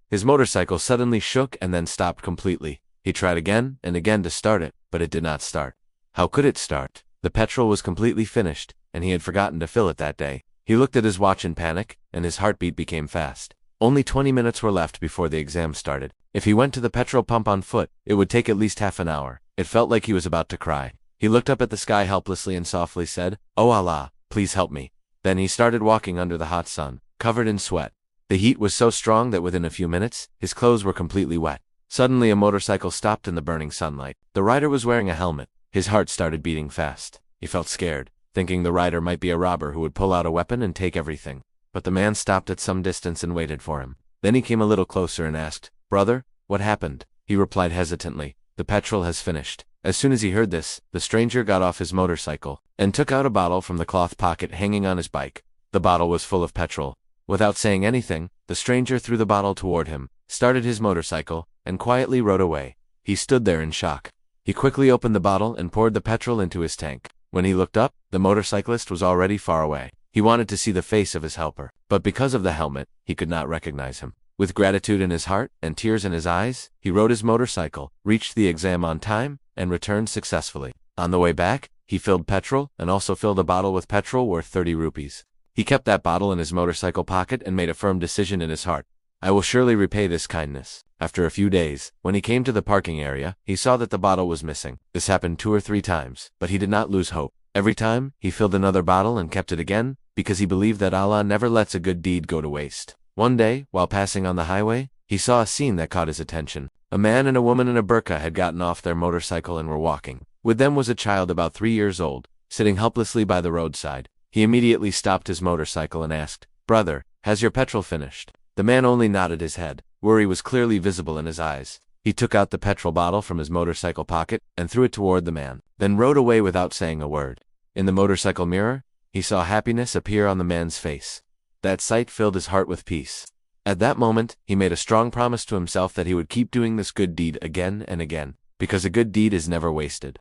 His motorcycle suddenly shook and then stopped completely. He tried again and again to start it, but it did not start. How could it start? The petrol was completely finished, and he had forgotten to fill it that day. He looked at his watch in panic, and his heartbeat became fast. Only 20 minutes were left before the exam started. If he went to the petrol pump on foot, it would take at least half an hour. It felt like he was about to cry. He looked up at the sky helplessly and softly said, "Oh Allah, please help me." Then he started walking under the hot sun, covered in sweat. The heat was so strong that within a few minutes, his clothes were completely wet. Suddenly a motorcycle stopped in the burning sunlight. The rider was wearing a helmet. His heart started beating fast. He felt scared, thinking the rider might be a robber who would pull out a weapon and take everything. But the man stopped at some distance and waited for him. Then he came a little closer and asked, "Brother, what happened?" He replied hesitantly, "The petrol has finished." As soon as he heard this, the stranger got off his motorcycle and took out a bottle from the cloth pocket hanging on his bike. The bottle was full of petrol. Without saying anything, the stranger threw the bottle toward him, started his motorcycle, and quietly rode away. He stood there in shock. He quickly opened the bottle and poured the petrol into his tank. When he looked up, the motorcyclist was already far away. He wanted to see the face of his helper, but because of the helmet, he could not recognize him. With gratitude in his heart and tears in his eyes, he rode his motorcycle, reached the exam on time, and returned successfully. On the way back, he filled petrol and also filled a bottle with petrol worth 30 rupees. He kept that bottle in his motorcycle pocket and made a firm decision in his heart. I will surely repay this kindness. After a few days, when he came to the parking area, he saw that the bottle was missing. This happened 2 or 3 times, but he did not lose hope. Every time, he filled another bottle and kept it again, because he believed that Allah never lets a good deed go to waste. One day, while passing on the highway, he saw a scene that caught his attention. A man and a woman in a burqa had gotten off their motorcycle and were walking. With them was a child about 3 years old, sitting helplessly by the roadside. He immediately stopped his motorcycle and asked, "Brother, has your petrol finished?" The man only nodded his head. Worry was clearly visible in his eyes. He took out the petrol bottle from his motorcycle pocket and threw it toward the man, then rode away without saying a word. In the motorcycle mirror, he saw happiness appear on the man's face. That sight filled his heart with peace. At that moment, he made a strong promise to himself that he would keep doing this good deed again and again, because a good deed is never wasted.